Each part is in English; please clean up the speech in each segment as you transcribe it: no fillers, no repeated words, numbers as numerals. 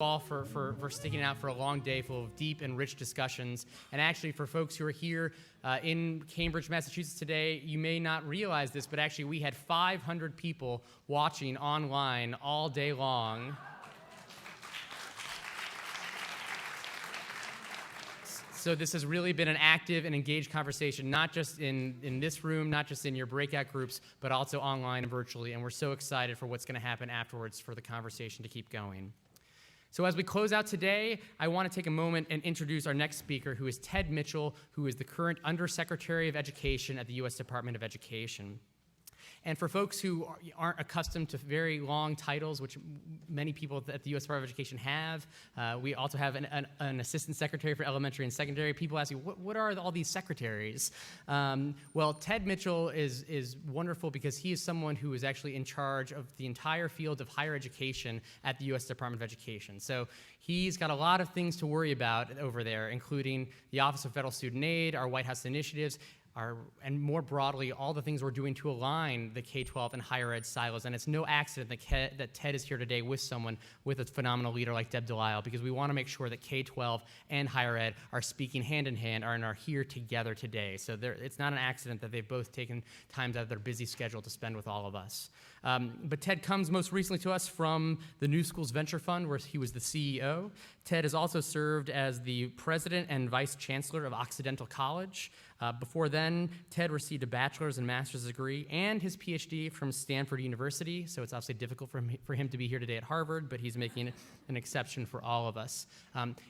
all for sticking out for a long day full of deep and rich discussions. And actually, for folks who are here in Cambridge, Massachusetts today, you may not realize this, but actually we had 500 people watching online all day long. So this has really been an active and engaged conversation, not just in this room, not just in your breakout groups, but also online and virtually. And we're so excited for what's going to happen afterwards for the conversation to keep going. So as we close out today, I want to take a moment and introduce our next speaker, who is Ted Mitchell, who is the current Undersecretary of Education at the U.S. Department of Education. And for folks who aren't accustomed to very long titles, which many people at the U.S. Department of Education have, we also have an assistant secretary for elementary and secondary. People ask you, what are all these secretaries? Well, Ted Mitchell is wonderful because he is someone who is actually in charge of the entire field of higher education at the U.S. Department of Education. So he's got a lot of things to worry about over there, including the Office of Federal Student Aid, our White House initiatives, and more broadly, all the things we're doing to align the K-12 and higher ed silos. And it's no accident that Ted is here today with a phenomenal leader like Deb Delisle, because we want to make sure that K-12 and higher ed are speaking hand in hand and are here together today. So it's not an accident that they've both taken times out of their busy schedule to spend with all of us. But Ted comes most recently to us from the New Schools Venture Fund, where he was the CEO. Ted has also served as the president and vice chancellor of Occidental College. Before then, Ted received a bachelor's and master's degree and his PhD from Stanford University, so it's obviously difficult for him to be here today at Harvard, but he's making an exception for all of us.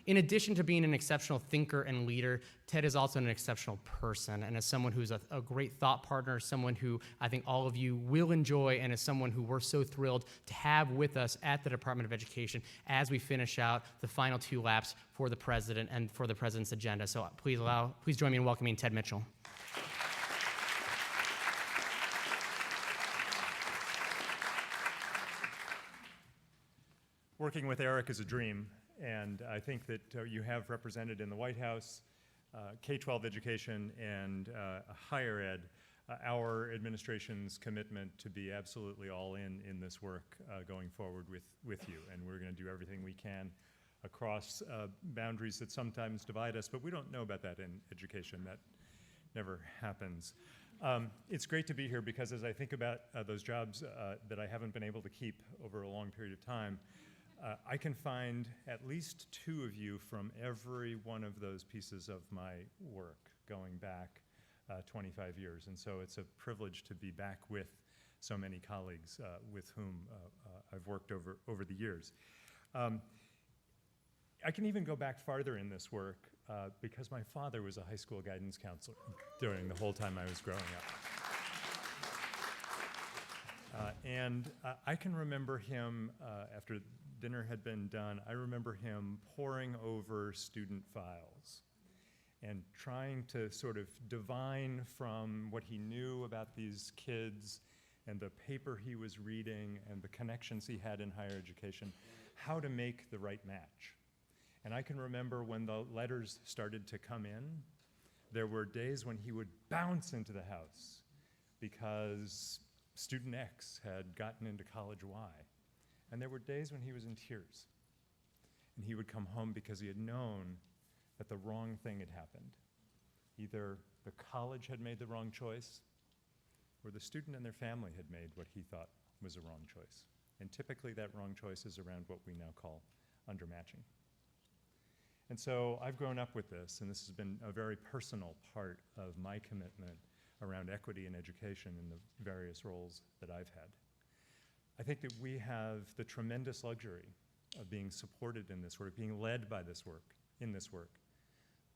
In addition to being an exceptional thinker and leader, Ted is also an exceptional person, and is someone who's a great thought partner, someone who I think all of you will enjoy, and is someone who we're so thrilled to have with us at the Department of Education as we finish out the final 2 laps for the president and for the president's agenda. So please join me in welcoming Ted Mitchell. Working with Eric is a dream, and I think that you have represented in the White House K-12 education and higher ed, our administration's commitment to be absolutely all in this work going forward with you. And we're going to do everything we can across boundaries that sometimes divide us, but we don't know about that in education. That never happens. It's great to be here because as I think about those jobs that I haven't been able to keep over a long period of time, I can find at least 2 of you from every one of those pieces of my work going back 25 years. And so it's a privilege to be back with so many colleagues with whom I've worked over the years. I can even go back farther in this work because my father was a high school guidance counselor during the whole time I was growing up. And I can remember him after dinner had been done, I remember him poring over student files and trying to sort of divine from what he knew about these kids and the paper he was reading and the connections he had in higher education, how to make the right match. And I can remember when the letters started to come in, there were days when he would bounce into the house because student X had gotten into college Y. And there were days when he was in tears. And he would come home because he had known that the wrong thing had happened. Either the college had made the wrong choice, or the student and their family had made what he thought was a wrong choice. And typically that wrong choice is around what we now call undermatching. And so I've grown up with this, and this has been a very personal part of my commitment around equity in education in the various roles that I've had. I think that we have the tremendous luxury of being supported in this work, being led by this work, in this work,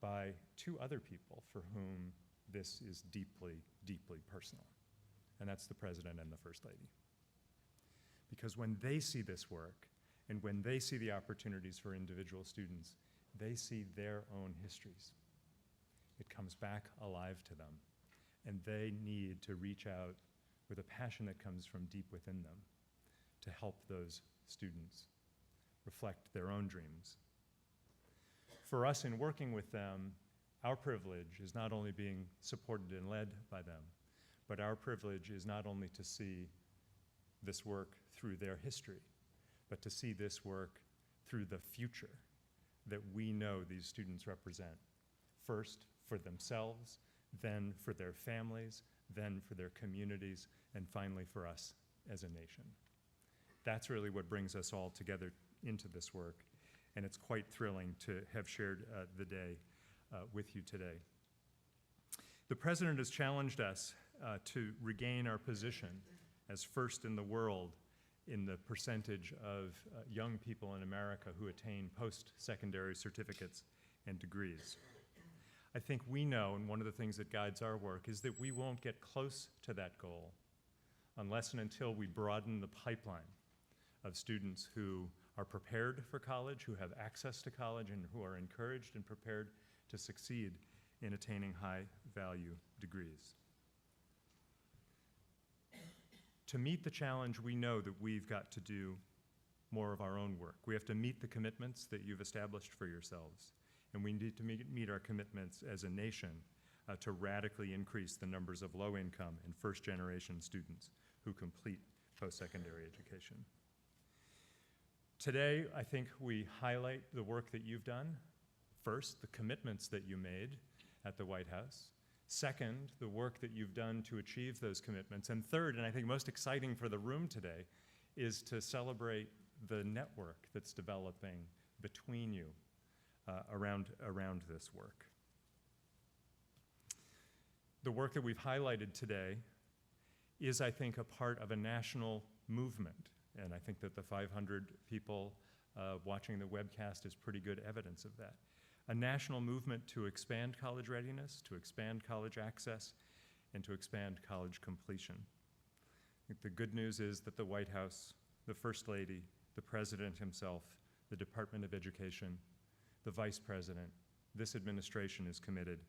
by 2 other people for whom this is deeply, deeply personal. And that's the President and the First Lady. Because when they see this work, and when they see the opportunities for individual students, they see their own histories. It comes back alive to them. And they need to reach out with a passion that comes from deep within them to help those students reflect their own dreams. For us in working with them, our privilege is not only being supported and led by them, but our privilege is not only to see this work through their history, but to see this work through the future that we know these students represent. First, for themselves, then for their families, then for their communities, and finally for us as a nation. That's really what brings us all together into this work, and it's quite thrilling to have shared the day with you today. The President has challenged us to regain our position as first in the world in the percentage of young people in America who attain post-secondary certificates and degrees. I think we know, and one of the things that guides our work, is that we won't get close to that goal unless and until we broaden the pipeline of students who are prepared for college, who have access to college, and who are encouraged and prepared to succeed in attaining high-value degrees. To meet the challenge, we know that we've got to do more of our own work. We have to meet the commitments that you've established for yourselves, and we need to meet our commitments as a nation to radically increase the numbers of low-income and first-generation students who complete post-secondary education. Today, I think we highlight the work that you've done. First, the commitments that you made at the White House. Second, the work that you've done to achieve those commitments. And third, and I think most exciting for the room today, is to celebrate the network that's developing between you around this work. The work that we've highlighted today is, I think, a part of a national movement. And I think that the 500 people watching the webcast is pretty good evidence of that. A national movement to expand college readiness, to expand college access, and to expand college completion. I think the good news is that the White House, the First Lady, the President himself, the Department of Education, the Vice President, this administration is committed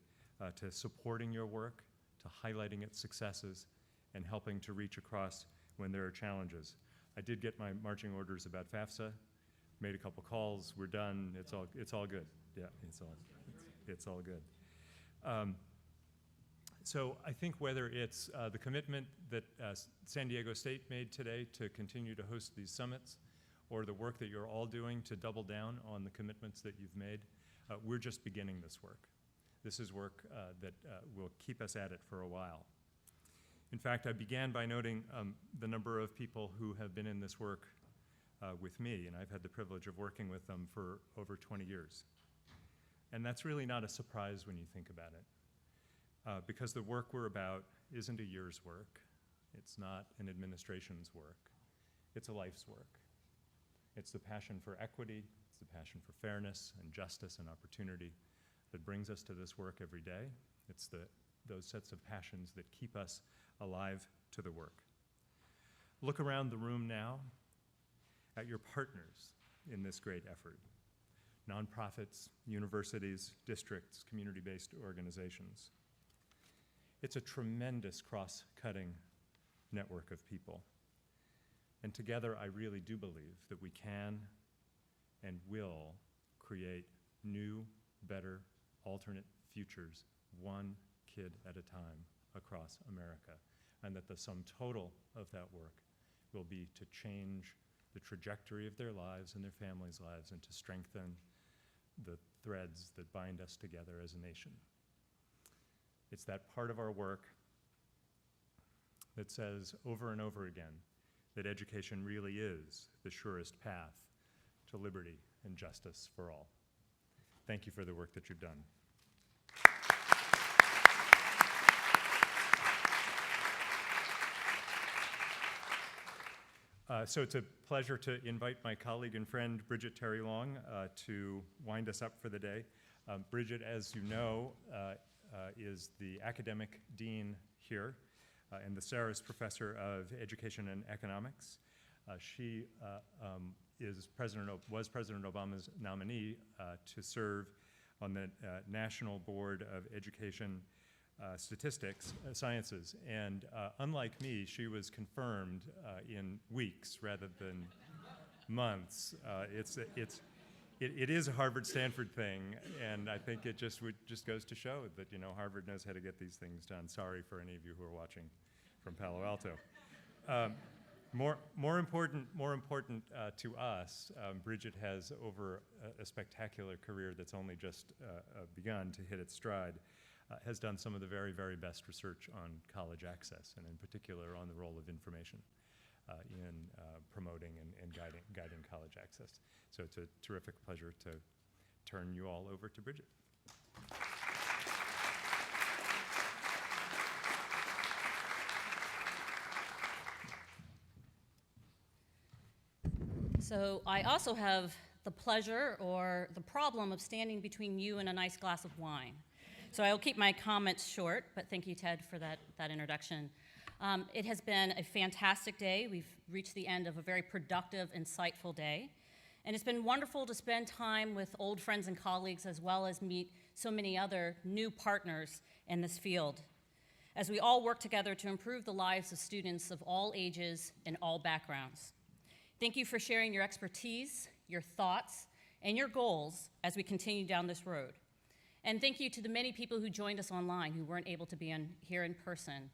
to supporting your work, to highlighting its successes, and helping to reach across when there are challenges. I did get my marching orders about FAFSA, made a couple calls, we're done, it's all good. Yeah, it's all good. So I think whether it's the commitment that San Diego State made today to continue to host these summits, or the work that you're all doing to double down on the commitments that you've made, we're just beginning this work. This is work that will keep us at it for a while. In fact, I began by noting the number of people who have been in this work with me, and I've had the privilege of working with them for over 20 years. And that's really not a surprise when you think about it, because the work we're about isn't a year's work. It's not an administration's work. It's a life's work. It's the passion for equity, it's the passion for fairness and justice and opportunity that brings us to this work every day. It's those sets of passions that keep us alive to the work. Look around the room now at your partners in this great effort. Nonprofits, universities, districts, community-based organizations. It's a tremendous cross-cutting network of people. And together, I really do believe that we can and will create new, better, alternate futures, one kid at a time across America, and that the sum total of that work will be to change the trajectory of their lives and their families' lives, and to strengthen the threads that bind us together as a nation. It's that part of our work that says over and over again that education really is the surest path to liberty and justice for all. Thank you for the work that you've done. So it's a pleasure to invite my colleague and friend, Bridget Terry-Long, to wind us up for the day. Bridget, as you know, is the academic dean here and the Saris Professor of Education and Economics. She was President Obama's nominee to serve on the National Board of Education Statistics Sciences, and unlike me, she was confirmed in weeks rather than months. It is a Harvard-Stanford thing, and I think it just goes to show that Harvard knows how to get these things done. Sorry for any of you who are watching from Palo Alto. More important to us, Bridget has over a spectacular career that's only just begun to hit its stride, has done some of the very, very best research on college access, and in particular on the role of information in promoting and guiding college access. So it's a terrific pleasure to turn you all over to Bridget. So I also have the pleasure or the problem of standing between you and a nice glass of wine. So I will keep my comments short, but thank you, Ted, for that introduction. It has been a fantastic day. We've reached the end of a very productive, insightful day. And it's been wonderful to spend time with old friends and colleagues, as well as meet so many other new partners in this field, as we all work together to improve the lives of students of all ages and all backgrounds. Thank you for sharing your expertise, your thoughts, and your goals as we continue down this road. And thank you to the many people who joined us online who weren't able to be here in person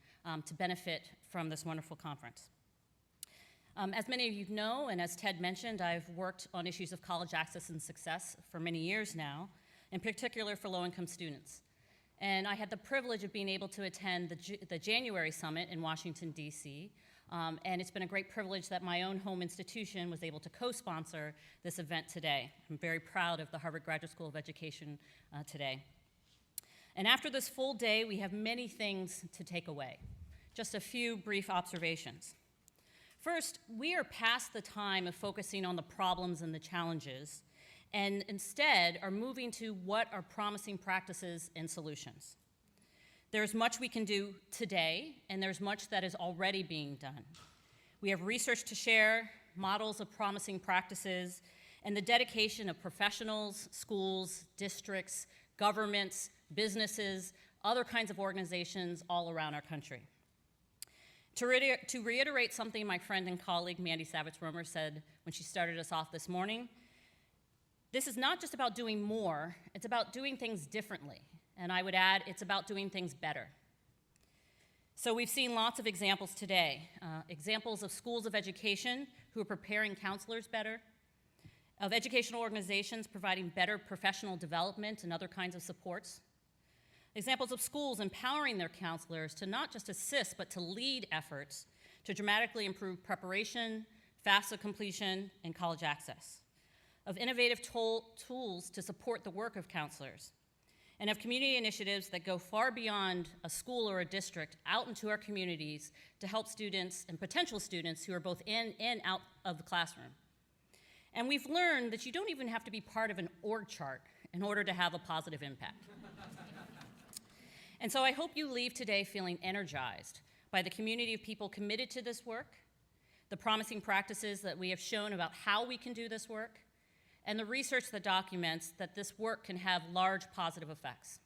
to benefit from this wonderful conference. As many of you know, and as Ted mentioned, I've worked on issues of college access and success for many years now, in particular for low-income students. And I had the privilege of being able to attend the January summit in Washington, D.C., and it's been a great privilege that my own home institution was able to co-sponsor this event today. I'm very proud of the Harvard Graduate School of Education today. And after this full day, we have many things to take away. Just a few brief observations. First, we are past the time of focusing on the problems and the challenges, and instead are moving to what are promising practices and solutions. There's much we can do today, and there's much that is already being done. We have research to share, models of promising practices, and the dedication of professionals, schools, districts, governments, businesses, other kinds of organizations all around our country. To reiterate something my friend and colleague Mandy Savitz-Romer said when she started us off this morning, this is not just about doing more, it's about doing things differently. And I would add, it's about doing things better. So we've seen lots of examples today. Examples of schools of education who are preparing counselors better, of educational organizations providing better professional development and other kinds of supports. Examples of schools empowering their counselors to not just assist, but to lead efforts to dramatically improve preparation, FAFSA completion, and college access. Of innovative tools to support the work of counselors, and of community initiatives that go far beyond a school or a district out into our communities to help students and potential students who are both in and out of the classroom. And we've learned that you don't even have to be part of an org chart in order to have a positive impact. And so I hope you leave today feeling energized by the community of people committed to this work, the promising practices that we have shown about how we can do this work, and the research that documents that this work can have large positive effects.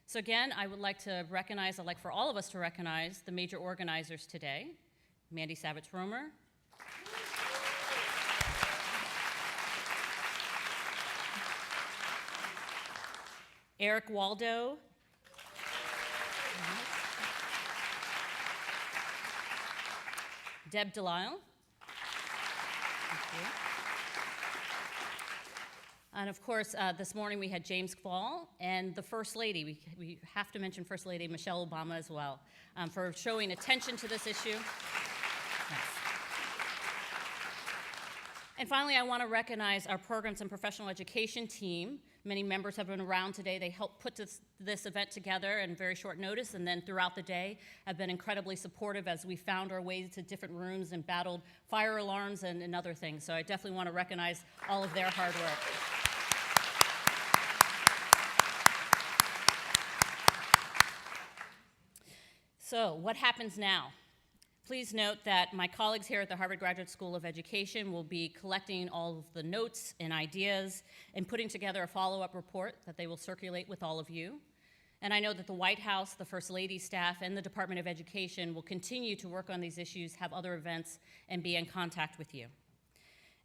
So again, I'd like for all of us to recognize the major organizers today: Mandy Savitz-Romer, Eric Waldo, Deb Delisle, thank you. And of course, this morning we had James Fall and the First Lady. We have to mention First Lady Michelle Obama as well for showing attention to this issue. Yes. And finally, I want to recognize our programs and professional education team. Many members have been around today. They helped put this event together in very short notice, and then throughout the day have been incredibly supportive as we found our ways to different rooms and battled fire alarms and other things. So I definitely want to recognize all of their hard work. So what happens now? Please note that my colleagues here at the Harvard Graduate School of Education will be collecting all of the notes and ideas and putting together a follow-up report that they will circulate with all of you. And I know that the White House, the First Lady staff, and the Department of Education will continue to work on these issues, have other events, and be in contact with you.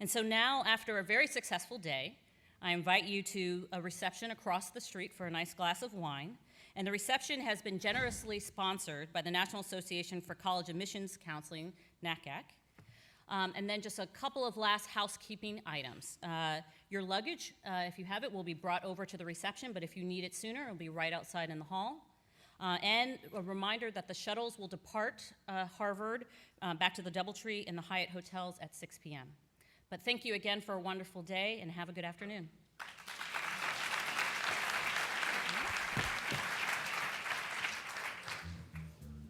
And so now, after a very successful day, I invite you to a reception across the street for a nice glass of wine. And the reception has been generously sponsored by the National Association for College Admissions Counseling, NACAC, And then just a couple of last housekeeping items. Your luggage, if you have it, will be brought over to the reception, but if you need it sooner, it'll be right outside in the hall. And a reminder that the shuttles will depart Harvard back to the DoubleTree in the Hyatt hotels at 6 p.m. But thank you again for a wonderful day, and have a good afternoon.